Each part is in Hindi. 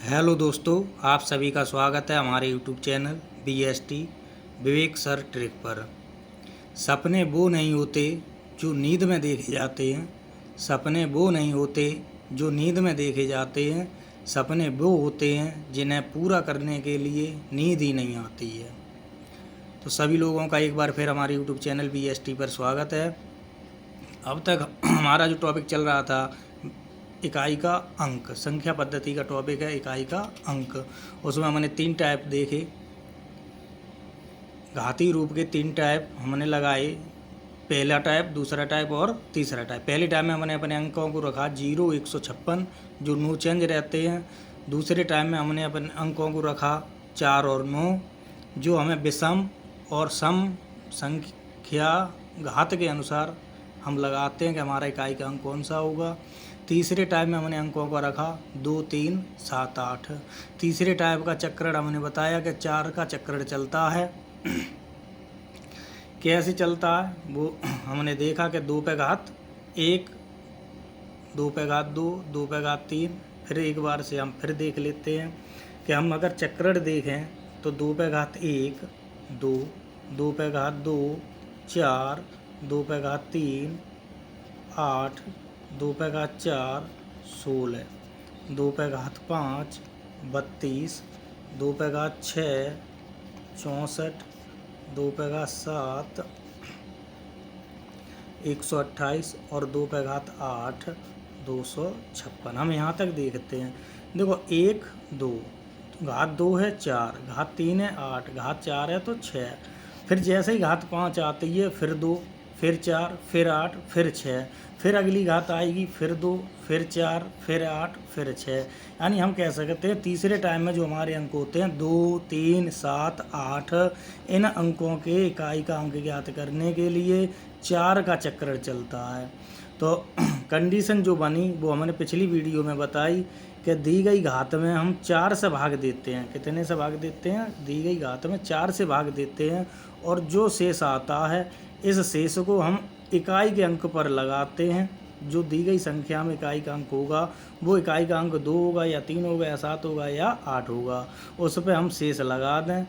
हेलो दोस्तों, आप सभी का स्वागत है हमारे यूट्यूब चैनल BST विवेक सर ट्रिक पर। सपने वो नहीं होते जो नींद में देखे जाते हैं। सपने वो नहीं होते जो नींद में देखे जाते हैं। सपने वो होते हैं जिन्हें पूरा करने के लिए नींद ही नहीं आती है। तो सभी लोगों का एक बार फिर हमारे यूट्यूब चैनल BST पर स्वागत है। अब तक हमारा जो टॉपिक चल रहा था, इकाई का अंक, संख्या पद्धति का टॉपिक है इकाई का अंक। उसमें हमने 3 टाइप देखे, घाती रूप के 3 टाइप हमने लगाए। पहला टाइप, दूसरा टाइप और तीसरा टाइप। पहले टाइप में हमने अपने अंकों को रखा 0, 156 जो नो चेंज रहते हैं। दूसरे टाइप में हमने अपने अंकों को रखा 4 और 9 जो हमें विषम और सम संख्या घात के अनुसार हम लगाते हैं कि हमारा इकाई का अंक कौन सा होगा। तीसरे टाइप में हमने अंकों को रखा 2, 3, 7, 8। तीसरे टाइप का चक्रण हमने बताया कि 4 का चक्रण चलता है। कैसे चलता है वो हमने देखा कि 2 पे घात 1, 2 पे घात 2, 2 पे घात 3। फिर एक बार से हम फिर देख लेते हैं कि हम अगर चक्रण देखें तो 2 पे घात 1, 2, 2 पे घात 2, 4, 2 पे घात 3, 8, 2 पे घात 4, 16, 2 पे घात 5, 32, 2 पे घात 6, 64, 2 पे घात 7, 128 और 2 पे घात 8, 256। हम यहाँ तक देखते हैं। देखो 1, 2, घात 2 है 4, घात 3 है 8, घात 4 है तो 6। फिर जैसे ही घात 5 आती है फिर 2, फिर 4, फिर 8, फिर 6। फिर अगली घात आएगी फिर 2, फिर 4, फिर 8, फिर 6। यानी हम कह सकते हैं तीसरे टाइम में जो हमारे अंक होते हैं 2, 3, 7, 8, इन अंकों के इकाई का अंक ज्ञात करने के लिए 4 का चक्कर चलता है। तो कंडीशन जो बनी वो हमने पिछली वीडियो में बताई कि दी गई घात में हम 4 से भाग देते हैं। कितने से भाग देते हैं? दी गई घात में 4 से भाग देते हैं और जो शेष आता है इस शेष को हम इकाई के अंक पर लगाते हैं। जो दी गई संख्या में इकाई का अंक होगा वो इकाई का अंक 2 होगा या 3 होगा या 7 होगा या 8 होगा। उस पर हम शेष लगा दें,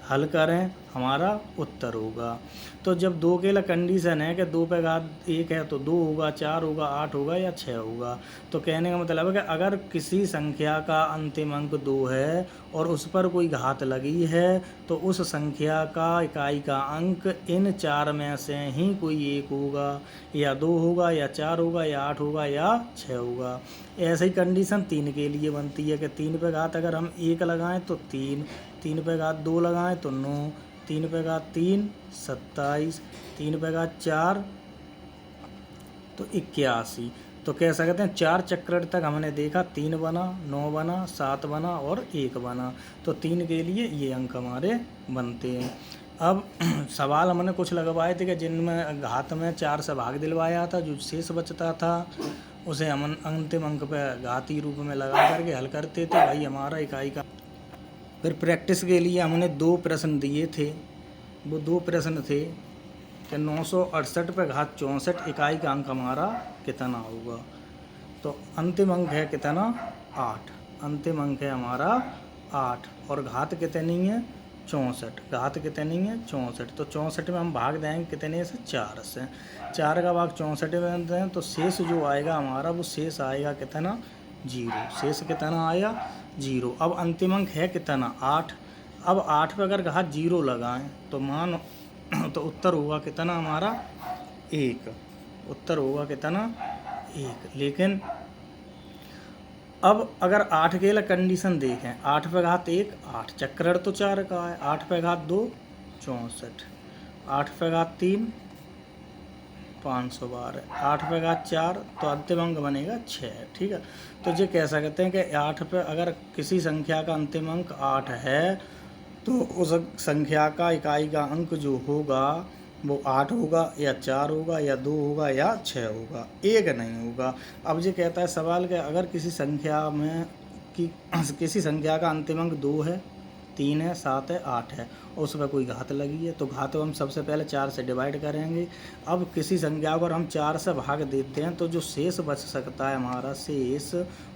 हल करें, हमारा उत्तर होगा। तो जब 2 के लिए कंडीशन है कि 2 पे घात 1 है तो 2 होगा, 4 होगा, 8 होगा या 6 होगा। तो कहने का मतलब है कि अगर किसी संख्या का अंतिम अंक 2 है और उस पर कोई घात लगी है तो उस संख्या का इकाई का अंक इन 4 में से ही कोई एक होगा, या 2 होगा या 4 होगा या 8 होगा या 6 होगा। ऐसे ही कंडीशन 3 के लिए बनती है कि 3 पे घात अगर हम 1 लगाएं तो 3, 3 पे घात 2 लगाएं तो 9, 3 पे घात 3, 27, 3 पे घात 4 तो 81। तो कह सकते हैं 4 चक्कर तक हमने देखा, 3 बना, 9 बना, 7 बना और 1 बना। तो 3 के लिए ये अंक हमारे बनते हैं। अब सवाल हमने कुछ लगवाए थे कि जिनमें घात में 4 से भाग दिलवाया था, जो शेष बचता था उसे हम अंतिम अंक पे घाती रूप में लगा करके हल करते थे। भाई हमारा इकाई का। फिर प्रैक्टिस के लिए हमने 2 प्रश्न दिए थे। वो 2 प्रश्न थे कि 968 पे घात 64 इकाई का अंक हमारा कितना होगा। तो अंतिम अंक है कितना? 8। अंतिम अंक है हमारा 8 और घात कितनी है? 64। घात कितनी है? 64। तो 64 में हम भाग देंगे कितने से? 4 से। 4 का भाग 64 में दें तो शेष जो आएगा हमारा वो शेष आएगा कितना? 0। शेष कितना आया? 0। अब अंतिम अंक है कितना? 8। अब 8 पे अगर घात 0 लगाएं तो मान तो उत्तर होगा कितना हमारा? 1। उत्तर होगा कितना? 1। लेकिन अब अगर 8 के लिए कंडीशन देखें, 8 पे घात 1, 8 चक्कर तो 4 का है, 8 पे घात 2, 64, 8 पे घात 3, 512, 8 पे घात 4 तो अंतिम अंक बनेगा 6। ठीक है। तो ये कह सकते हैं कि 8 पे अगर किसी संख्या का अंतिम अंक 8 है तो उस संख्या का इकाई का अंक जो होगा वो 8 होगा या 4 होगा या 2 होगा या 6 होगा, 1 नहीं होगा। अब ये कहता है सवाल कि अगर किसी संख्या में कि किसी संख्या का अंतिम अंक 2 है 3 है, 7 है, 8 है, उस पर कोई घात लगी है, तो घात को हम सबसे पहले 4 से डिवाइड करेंगे। अब किसी संख्या को अगर हम 4 से भाग देते हैं तो जो शेष बच सकता है हमारा शेष,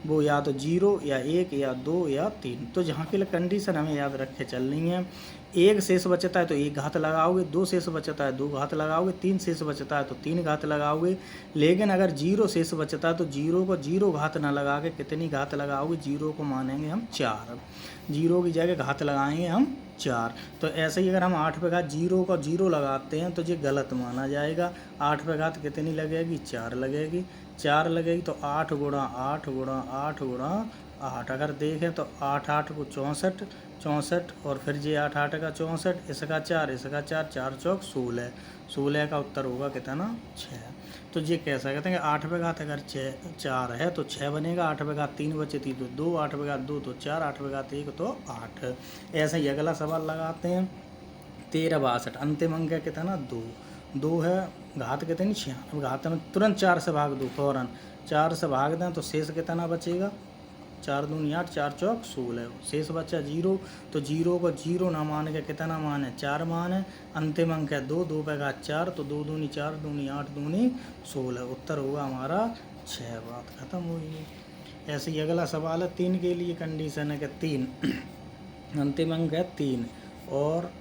वो या तो 0 या 1 या 2 या 3। तो जहाँ के लिए कंडीशन हमें याद रखे चलनी है, 1 शेष बचता है तो 1 घात लगाओगे, 2 शेष बचता है 2 घात लगाओगे, 3 शेष बचता है तो 3 घात लगाओगे। लेकिन अगर 0 शेष बचता है तो 0 को 0 घात ना लगा के कितनी घात लगाओगे, 0 को मानेंगे हम 4, 0 की जगह घात लगाएंगे हम 4। तो ऐसे ही अगर हम 8 पे घात 0 को 0 लगाते हैं तो ये गलत माना जाएगा। 8 पे घात कितनी लगेगी, 4 लगेगी, 4 लगेगी तो 8 गुणा 8 गुणा 8 गुणा 8। अगर देखें तो 8 8 को 64, 64 और फिर ये 8 8 का 64, इसका 4, इसका 4, 4 चौक 16, 16 का उत्तर होगा कितना, 6। तो ये कह सकते हैं कि 8 पे घात अगर 4 है तो 6 बनेगा, 8 पे घात 3 बचे थी तो 2, 8 पे घात 2 तो 4, 8 पे घात 1 तो 8। ऐसे ही अगला सवाल लगाते हैं। 1362 अंतिम अंक है कितना, 2, 2 है, घात कितनी 96, घात में तुरंत 4 से भाग दो, फौरन 4 से भाग दें तो शेष कितना बचेगा, 4 दूनी 8, 4 चौक 16, शेष बचा 0। तो 0 को 0 ना मान के कितना मान है, 4 मान है। अंतिम अंक है 2, 2 पे घात 4 तो 2 दूनी 4 दूनी 8 दूनी 16, उत्तर होगा हमारा 6। बात खत्म हुई। ऐसे ही अगला सवाल है 3 के लिए कंडीशन है कि 3 अंतिम अंक है 3 और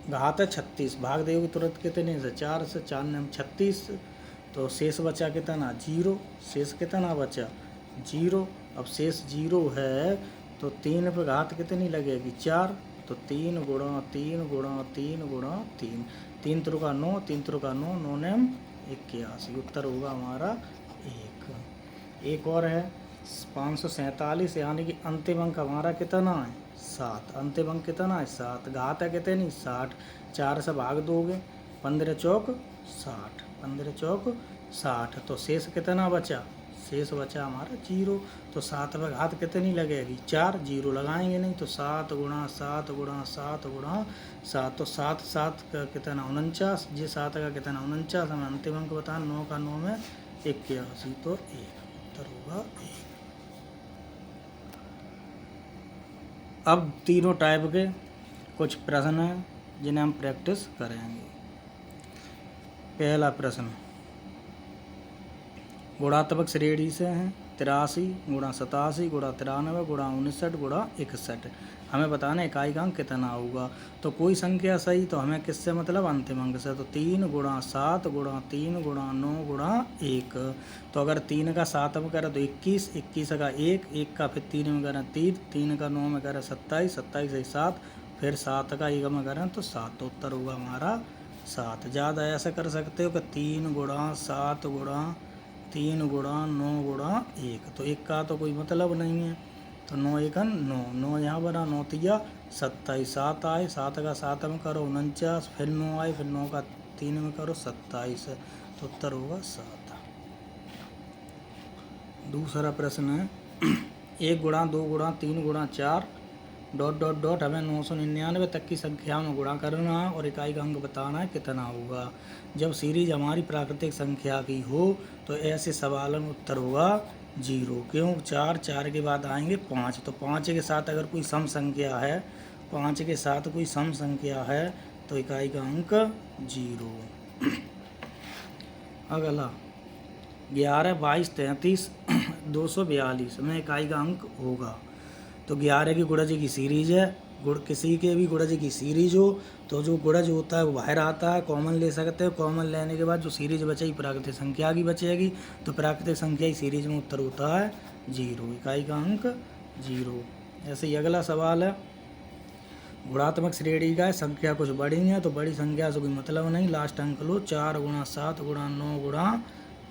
घात है 36, भाग देगी तुरंत कितने से, 4 से, 4 ने 36, तो शेष बचा कितना 0, शेष कितना बचा 0। अब शेष 0 है तो 3 पे घात कितनी लगेगी 4, तो 3 गुणा 3 गुणा 3 गुणा 3, 3 त्रिका 9, 3 त्रिका 9, 9 ने 81, उत्तर होगा हमारा 1। एक और है 547, यानी कि अंतिम अंक हमारा कितना है 7, अंतिम अंक कितना है 7, घात है कितनी 60, 4 से भाग दोगे 15 चौक 60, 15 चौक 60, तो शेष कितना बचा, शेष बचा हमारा 0। तो 7 पे घात कितनी लगेगी 4, 0 लगाएंगे नहीं, तो 7 गुणा 7 गुणा 7 गुणा 7, तो 7 7 का कितना 49, ये 7 का कितना 49, हमें अंतिम अंक बता, 9 का 9 में 81, तो 1, उत्तर होगा 1। अब तीनों टाइप के कुछ प्रश्न हैं जिन्हें हम प्रैक्टिस करेंगे। पहला प्रश्न गुणात्मक श्रेणी से हैं, 83 गुणा 87 गुणा 93 गुणा 59 गुणा 61। हमें बताना है इकाई का अंक कितना होगा। तो कोई संख्या सही तो हमें किससे मतलब अंतिम अंक से, तो 3 गुणा 7 गुणा 3 गुणा 9 गुणा 1। तो अगर 3 का 7 में करें तो 21, 21 का 1, 1 का फिर 3 में करें 3, 3 का 9 में करें 27, 27 से 7, फिर 7 का 1 में करें तो 7, तो उत्तर होगा हमारा 7। ज़्यादा ऐसा कर सकते हो कि 3 गुणा 7 गुणा 3 गुणा 9 गुणा 1, तो 1 का तो कोई मतलब नहीं है, तो 9 1 9, 9 यहाँ बना 9 तिया 27, 7 आए, 7 का 7 में करो 49, फिर 9 आए, फिर 9 का 3 में करो 27, तो उत्तर होगा 7। दूसरा प्रश्न है 1 गुणा 2 गुणा 3 गुणा 4 डॉट डॉट डॉट, हमें 999 तक की संख्या में गुणा करना है और इकाई का अंक बताना है कितना होगा। जब सीरीज हमारी प्राकृतिक संख्या की हो तो ऐसे सवालों में उत्तर होगा 0। क्यों, 4, 4 के बाद आएंगे 5, तो 5 के साथ अगर कोई सम संख्या है, 5 के साथ कोई सम संख्या है तो इकाई का अंक 0। अगला 11, 22, 33, 242 में इकाई का अंक होगा। तो 11 की गुणज की सीरीज है, किसी के भी गुणज की सीरीज हो तो जो गुणज होता है वो बाहर आता है, कॉमन ले सकते हो, कॉमन लेने के बाद जो सीरीज बचेगी प्राकृतिक संख्या की बचेगी, तो प्राकृतिक संख्या की सीरीज में उत्तर होता है 0, इकाई का अंक 0। ऐसे ही अगला सवाल है गुणात्मक श्रेणी का है, संख्या कुछ बड़ी है तो बड़ी संख्या से कोई मतलब नहीं, लास्ट अंक लो, 4 गुणा 7 गुणा 9 गुणा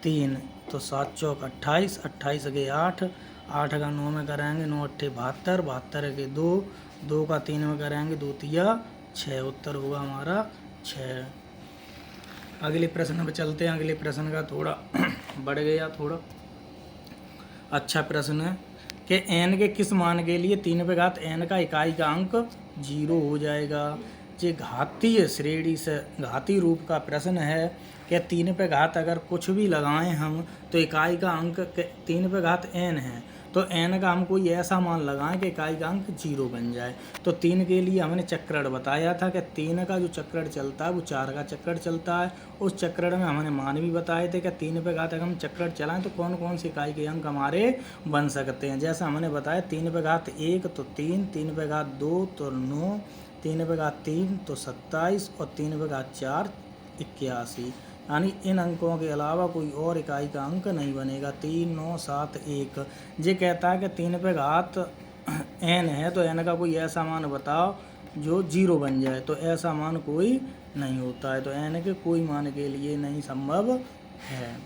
3, तो 7 चौक 28, 28 के 8, 8 का 9 में कराएंगे 9 अट्ठे 72, 72 के 2, 2 का 3 में कराएंगे 2 तिया 6, उत्तर होगा हमारा 6। अगले प्रश्न पर चलते हैं। अगले प्रश्न का थोड़ा बढ़ गया, थोड़ा अच्छा प्रश्न है कि n के किस मान के लिए 3 पे घात n का इकाई का अंक 0 हो जाएगा। ये घातीय श्रेणी से घाती रूप का प्रश्न है कि 3 पे घात अगर कुछ भी लगाएं हम तो इकाई का अंक 3 पे घात n है, तो n का हम कोई ऐसा मान लगाएं कि इकाई का अंक 0 बन जाए। तो 3 के लिए हमने चक्रण बताया था कि 3 का जो चक्रण चलता है वो 4 का चक्रण चलता है। उस चक्रण में हमने मान भी बताए थे कि 3 पे घात अगर हम चक्रण चलाएं तो कौन कौन सी इकाई के अंक हमारे बन सकते हैं। जैसा हमने बताया 3 पे घात 1 तो 3, 3 पे घात 2 तो 9, 3 पे घात 3 तो 27 और 3 पे घात 4 81। यानी इन अंकों के अलावा कोई और इकाई का अंक नहीं बनेगा। 3, 9, 7, 1। ये कहता है कि 3 पे घात n है तो n का कोई ऐसा मान बताओ जो 0 बन जाए। तो ऐसा मान कोई नहीं होता है, तो n के कोई मान के लिए नहीं संभव है।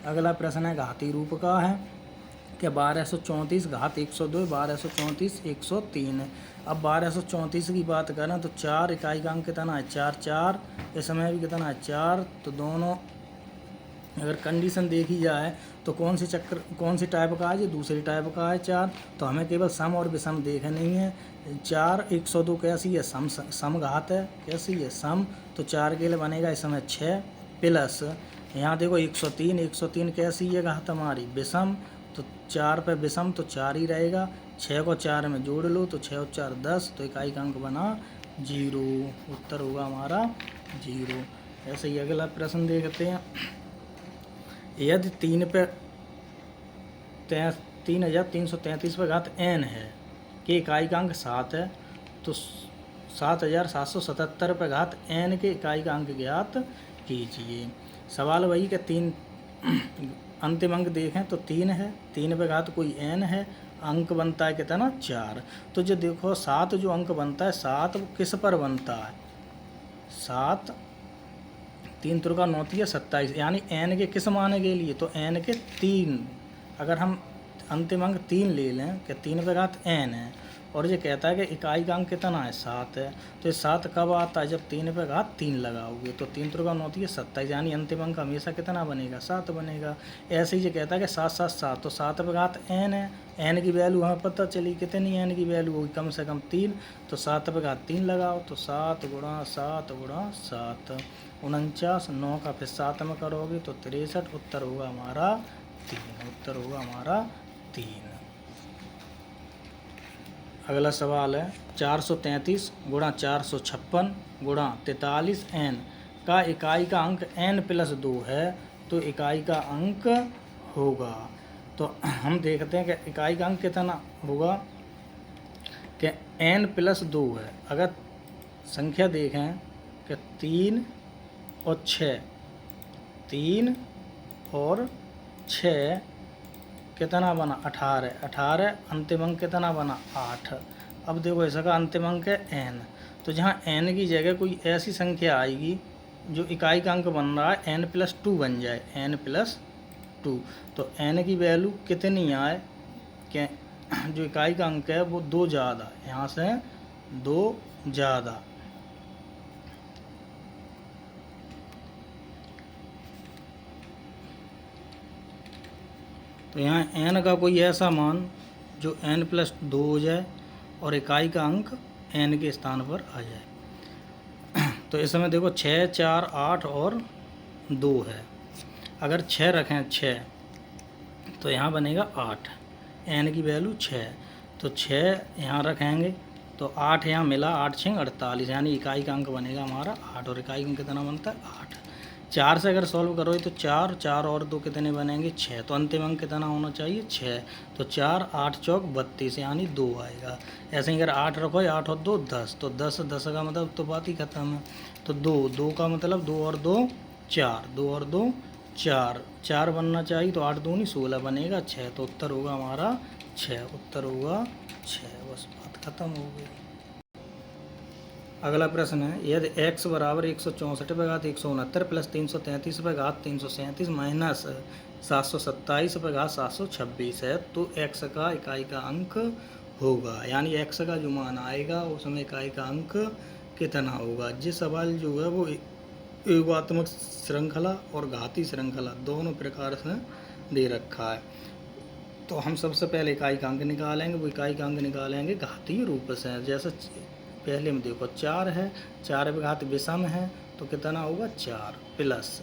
अगला प्रश्न है घाती रूप का है कि 1234 घात 102, 1234 103। अब 1234 की बात करें तो 4 इकाई का अंक कितना है 4, 4 इसमें भी कितना है 4। तो दोनों अगर कंडीशन देखी जाए तो कौन सी टाइप का है, ये दूसरी टाइप का है 4। तो हमें केवल सम और विषम देखनी है। 4 102 कैसी है सम घात है, कैसी है सम। तो 4 के लिए बनेगा इसमें 6 प्लस यहाँ देखो 103, 103 कैसी है घात हमारी विषम। तो 4 पे विषम तो 4 ही रहेगा। 6 को 4 में जोड़ लो तो 6 और 4 10, तो इकाई का अंक बना 0। उत्तर होगा हमारा 0। ऐसे ही अगला प्रश्न देखते हैं। यदि 3333 पे घात n है कि इकाई का अंक 7 है तो 7777 पे घात n के इकाई का अंक ज्ञात कीजिए। सवाल वही कि 3 अंतिम अंक देखें तो 3 है, 3 पे घात कोई n है, अंक बनता है कितना 4। तो जो देखो 7 जो अंक बनता है 7 वो किस पर बनता है 7, 3 त्रिका 9 तिया 27, यानी n के किस मान के लिए तो n के 3। अगर हम अंतिम अंक 3 ले लें कि 3 पे घात n है और ये कहता है कि इकाई का अंक कितना है 7 है। तो ये 7 कब आता है जब 3 पे घात 3 लगाओगे। तो 3 त्रिका 9 तिया 27, यानी अंतिम अंक हमेशा कितना बनेगा 7 बनेगा। ऐसे ही ये कहता है कि 7 7 7, तो 7 पे घात n है, n की वैल्यू हमें पता चली कितनी n की वैल्यू होगी कम से कम 3। तो 7 पे घात 3 लगाओ तो 7 गुणा 7 गुणा 7 49, 9 का फिर 7 में करोगे तो 63। उत्तर होगा हमारा 3। उत्तर होगा हमारा 3। अगला सवाल है 433 गुणा 456 गुणा 43 n का इकाई का अंक n प्लस 2 है तो इकाई का अंक होगा। तो हम देखते हैं कि इकाई का अंक कितना होगा कि n प्लस 2 है। अगर संख्या देखें कि 3 और 6, 3 और 6 कितना बना 18, 18 अंतिम अंक कितना बना 8। अब देखो इसका अंतिम अंक है n, तो जहाँ n की जगह कोई ऐसी संख्या आएगी जो इकाई का अंक बन रहा है n प्लस 2 बन जाए, n प्लस 2। तो n की वैल्यू कितनी आए कि जो इकाई का अंक है वो 2 ज़्यादा, यहाँ से 2 ज़्यादा। तो यहाँ n का कोई ऐसा मान जो n प्लस 2 हो जाए और इकाई का अंक n के स्थान पर आ जाए। तो इस समय देखो 6, 4, 8 और 2 है। अगर 6 रखें 6 तो यहाँ बनेगा 8, n की वैल्यू 6। तो 6 यहाँ रखेंगे तो 8 यहाँ मिला, 8 6 48, यानी इकाई का अंक बनेगा हमारा 8 और इकाई का अंक कितना बनता है 8। 4 से अगर सॉल्व करोगे तो 4, 4 और 2 कितने बनेंगे 6। तो अंतिम अंक कितना होना चाहिए 6। तो 4, 8 चौक 32, यानी 2 आएगा। ऐसे ही अगर 8 रखो 8 और 2 10, तो 10 10 का मतलब तो बात ही खत्म है। तो 2 2 का मतलब 2 और 2 4, 2 और 2 4, 4 बनना चाहिए तो 8 दूनी 16 बनेगा 6। तो उत्तर होगा हमारा 6। उत्तर होगा 6। बस बात खत्म हो गई। अगला प्रश्न है यदि x बराबर 164 पे घात 169 प्लस 333 पे घात 337 माइनस 727 पे घात 726 है तो x का इकाई का अंक होगा। यानी x का जो मान आएगा उसमें इकाई का अंक कितना होगा। ये सवाल जो है वो योगात्मक श्रृंखला और घाती श्रृंखला दोनों प्रकार से दे रखा है। तो हम सबसे पहले इकाई का अंक निकालेंगे। वो इकाई का अंक निकालेंगे घातीय रूप से। जैसे पहले में देखो 4 है, 4 पे घात विषम है तो कितना होगा 4 प्लस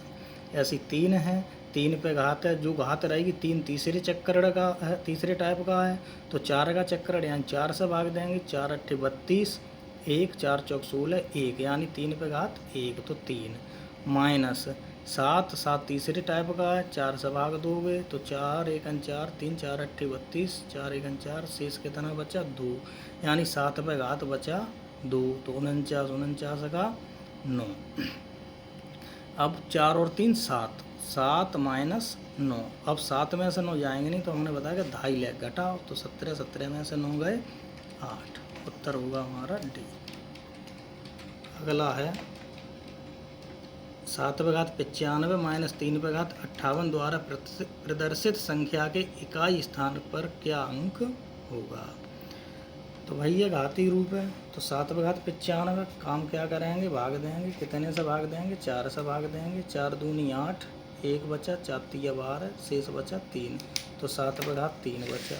ऐसी 3 है, 3 पे घात है, जो घात रहेगी 3 तीसरे चक्कर का है, तीसरे टाइप का है, तो 4 का चक्कर यानी 4 से भाग देंगे, 4 अट्ठे 32, 1 4 चौक 16, 1 यानी 3 पे घात 1 तो 3 माइनस 7, 7 तीसरे टाइप का है, 4 से भाग दोगे तो 4 1 4, 3 4 अट्ठे 32, 4 1 4, शेष कितना बचा 2 यानी 7 पे घात बचा 2 तो 49 49 का 9। अब 4 और 3 7, 7 माइनस 9, अब 7 में से 9 जाएंगे नहीं तो हमने बताया कि 2.5 लाख घटाओ तो 17, 17 में से 9 गए 8, उत्तर होगा हमारा डी। अगला है 7 पे घात 95 माइनस 3 पे घात 58 द्वारा प्रदर्शित संख्या के इकाई स्थान पर क्या अंक होगा। तो भाई ये घातीय रूप है, तो 7 पे घात 95 काम क्या करेंगे, भाग देंगे, कितने से भाग देंगे, 4 से भाग देंगे, 4 दूनी 8, 1 बचा, 4 तिया 12, शेष बचा 3, तो 7 पे घात 3 बचा।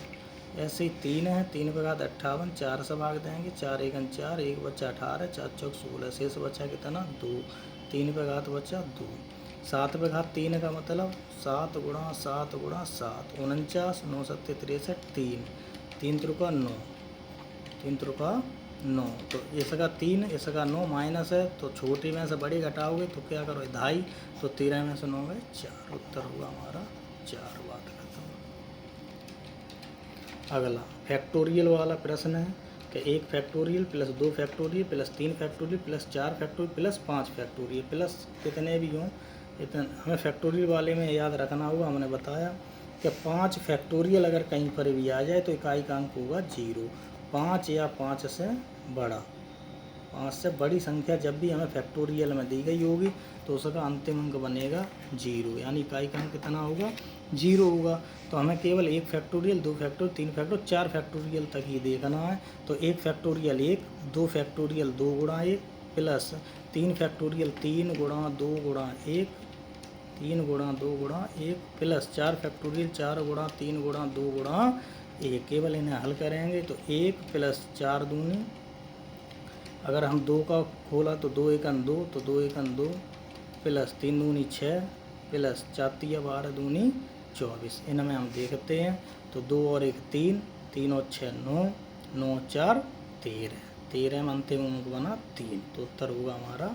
ऐसे ही 3 है, 3 पे घात 58, 4 से भाग देंगे, 4 1 4, 1 बचा 18, 4 चौक 16, शेष बचा कितना 2, 3 पे घात बचा 2। 7 पे घात 3 का मतलब 7 गुणा 7 गुणा 7, 49, 9 7 63, 3 3 त्रिका 9, 3 त्रिका 9, तो इसका 3 इसका 9 माइनस है, तो छोटी में से बड़ी घटाओगे तो क्या करो 2.5, तो 13 में से 9 गए 4, उत्तर होगा हमारा 4। बात खत्म। अगला फैक्टोरियल वाला प्रश्न है कि 1 factorial plus 2 factorial plus 3 factorial plus 4 factorial plus 5 factorial plus कितने भी हों, इतने हमें फैक्टोरियल वाले में याद रखना होगा। हमने बताया कि 5 फैक्टोरियल अगर कहीं पर भी आ जाए तो इकाई का अंक होगा 0, 5 या 5 से बड़ा, 5 से बड़ी संख्या जब भी हमें फैक्टोरियल में दी गई होगी तो उसका अंतिम अंक बनेगा 0, यानी इकाई का अंक कितना होगा 0 होगा। तो हमें केवल 1 फैक्टोरियल 2 फैक्टोरियल 3 फैक्टोरियल 4 फैक्टोरियल तक ही देखना है। तो 1 फैक्टोरियल 1, 2 फैक्टोरियल 2 गुणा 1 प्लस 3 फैक्टोरियल 3 गुणा 2 गुणा 1, 3 गुणा 2 गुणा 1 प्लस 4 फैक्टोरियल 4 गुणा 3 गुणा 2 गुणा 1, केवल इन्हें हल करेंगे तो 1 प्लस 4 दूनी, अगर हम 2 का खोला तो 2 एकन 2, तो 2 एकन 2 प्लस 3 दूनी 6 प्लस 4 तिया 12 दूनी 24, इनमें हम देखते हैं तो 2 और 1 3, 3 और 6 9, 9 4 13, 13 में अंतिम अंक बना 3, तो उत्तर होगा हमारा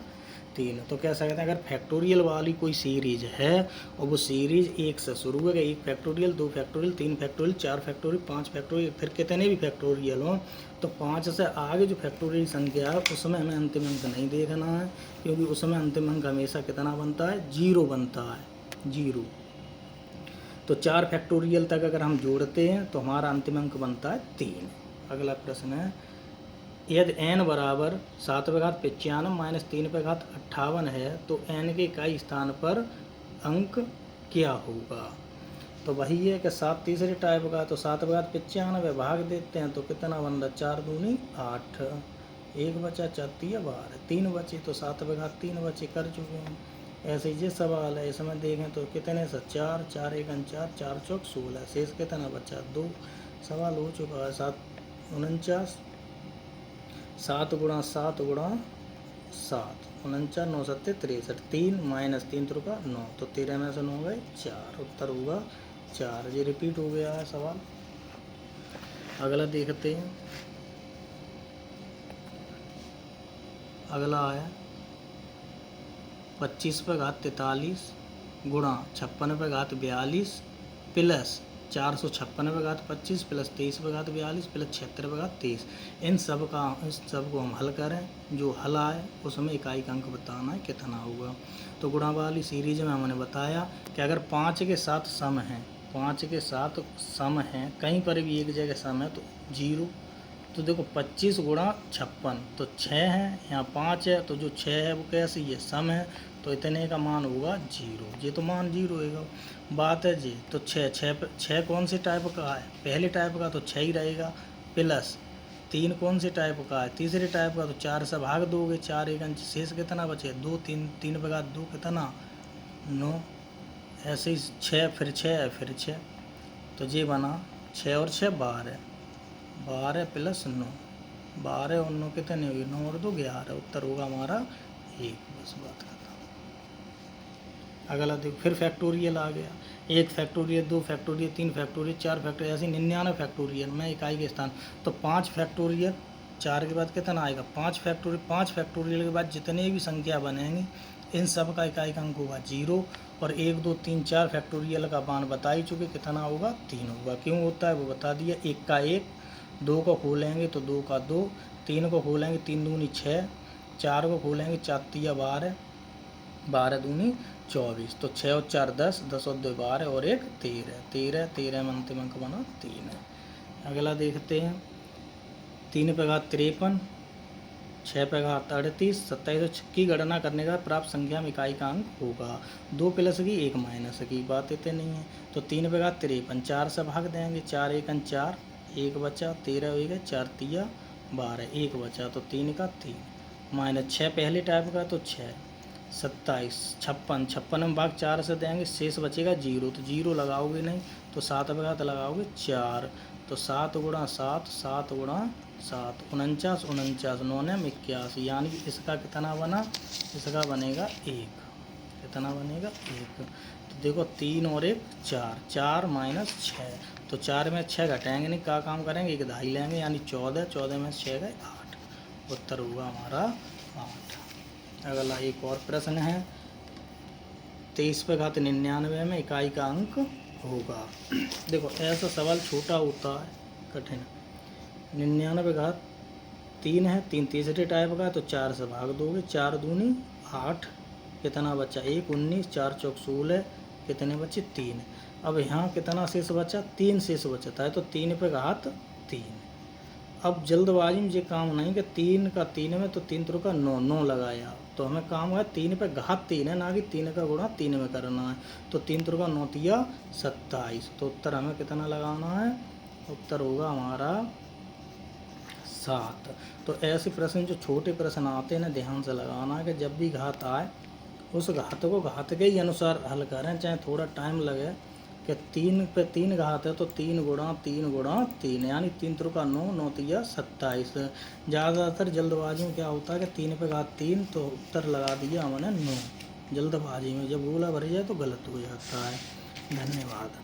3। तो कह सकते हैं अगर फैक्टोरियल वाली कोई सीरीज है और वो सीरीज 1 से शुरू है, 1 factorial 2 factorial 3 factorial 4 factorial 5 factorial फिर कितने भी फैक्टोरियल हों, तो 5 से आगे जो फैक्टोरियल संख्या है उसमें हमें अंतिम अंक नहीं देखना है, क्योंकि उसमें अंतिम अंक हमेशा कितना बनता है 0 बनता है, 0। तो 4 फैक्टोरियल तक अगर हम जोड़ते हैं तो हमारा अंतिम अंक बनता है 3। अगला प्रश्न है यदि n बराबर 7 पे घात 95 माइनस 3 पे घात 58 है तो n के इकाई स्थान पर अंक क्या होगा। तो वही है कि 7 तीसरे टाइप का, तो 7 पे घात 95 भाग देते हैं तो कितना बन रहा 4 दूनी 8, 1 बचा 4 तिया 12, 3 बचे तो 7 पे घात 3 बचे कर चुके हैं। ऐसे ही ये सवाल है, इसमें देखें तो कितने से 4 4 1 4, 4 चौक 16, शेष कितना बचा 2, सवाल हो चुका है 7 49, 7 गुणा 7 गुणा 7, 49 9 7 63, 3 माइनस 3 त्रिका 9, तो 13 में से 9 गए 4, उत्तर होगा 4। ये रिपीट हो गया है सवाल। अगला देखते हैं, अगला आया 25 पे घात 43 गुणा 56 पे घात 42 प्लस 456 पे घात 25 प्लस 23 पे घात 42 प्लस 76 पे घात 23, इन सब को हम हल करें, जो हल आए उसमें इकाई का अंक बताना है कितना होगा। तो गुणा वाली सीरीज में हमने बताया कि अगर 5 के साथ सम है, 5 के साथ सम है, कहीं पर भी एक जगह सम है तो 0। तो देखो 25 गुणा 56 तो 6 है, यहाँ 5 है, तो जो 6 है वो कैसे ये सम है, तो इतने का मान होगा 0, ये तो मान 0 होगा। बात है जी, तो 6 कौन से टाइप का है, पहले टाइप का तो 6 ही रहेगा, प्लस 3 कौन से टाइप का है, तीसरे टाइप का, तो 4 से भाग दोगे, 4 1 शेष कितना बचे 2, 3 पे घात 2 कितना 9, ऐसे ही 6 फिर 6 फिर 6, तो ये बना 6 और 6 12, 12 प्लस 9, 12 और 9 कितने हुए 9 और 2 11, उत्तर होगा हमारा 1। बस बात खत्म। अगला देखो फिर फैक्टोरियल आ गया, 1 फैक्टोरियल, 2 फैक्टोरियल, 3 फैक्टोरियल, 4 फैक्टोरियल, ऐसे 99 फैक्टोरियल में इकाई के स्थान। तो 5 फैक्टोरियल 4 के बाद कितना आएगा 5 फैक्टोरियल, 5 फैक्टोरियल के बाद जितने भी संख्या बनेंगी इन सब का इकाई का अंक होगा 0। और 1 2 3 4 फैक्टोरियल का मान बता ही चुके कितना होगा 3 होगा। क्यों होता है वो बता दिया, 1 का 1, 2 को खोलेंगे तो 2 का 2, 3 को खोलेंगे 3 दूनी 6, 4 को खोलेंगे 4 तिया 12, 12 दूनी 24, तो 6 और 4 10, 10 और 2 12 और 1 13, 13, 13 में अंतिम अंक बना 3 है। अगला देखते हैं 3 पे घात 53, 6 पे घात 38, 27 की गणना करने का प्राप्त संख्या में इकाई का अंक होगा 2 प्लस की 1 माइनस की, बात इतनी नहीं है। तो 3 पे घात 53 4 से भाग देंगे, 4 1 4, 1 बचा, 13 हो गया 4 तिया 12, 1 बचा तो 3 का 3, माइनस 6 पहले टाइप का तो 6, 27 56, 56 में भाग 4 से देंगे, शेष बचेगा 0, तो 0 लगाओगे नहीं तो 7 पे घात लगाओगे 4, तो 7 गुणा 7, 7 गुणा 7, 49, 49 9 ने 81, यानी कि इसका कितना बना, इसका बनेगा 1, कितना बनेगा 1। तो देखो 3 और 1 4, 4 माइनस 6, तो 4 में 6 घटाएंगे नहीं, क्या काम करेंगे 1 दहाई लेंगे, यानी 14, 14 में 6 गए 8, उत्तर होगा हमारा 8। अगला एक और प्रश्न है 23 पे घात 99 में इकाई का अंक होगा। देखो ऐसा सवाल छोटा होता है, कठिन। 99 घात 3 है, 3 तीसरे टाइप का, तो 4 से भाग दोगे, 4 दूनी 8, कितना बचा 1, 19, 4 चौक 16, कितने बचे 3। अब यहाँ कितना शेष बचा 3 शेष बचता है, तो 3 पे घात 3। अब जल्दबाजी में ये काम नहीं कि 3 का 3 में, तो 3 त्रिक का 9, 9 लगाया, तो हमें काम है 3 पे घात 3 है, ना कि 3 का गुणा 3 में करना है। तो 3 त्रिक का 9 तिया 27, तो उत्तर हमें कितना लगाना है, उत्तर होगा हमारा 7। तो ऐसे प्रश्न जो छोटे प्रश्न आते हैं ना, ध्यान से लगाना है कि जब भी घात आए उस घात को घात के ही अनुसार हल करें, चाहे थोड़ा टाइम लगे। कि 3 पे 3 घात है तो 3 गुणा 3 गुणा 3, यानी 3 त्रिक का 9, 9 तिया 27। ज़्यादातर जल्दबाजी में क्या होता है कि 3 पे घात 3, तो उत्तर लगा दिया हमने 9, जल्दबाजी में जब गोला भर जाए तो गलत हो जाता है। धन्यवाद।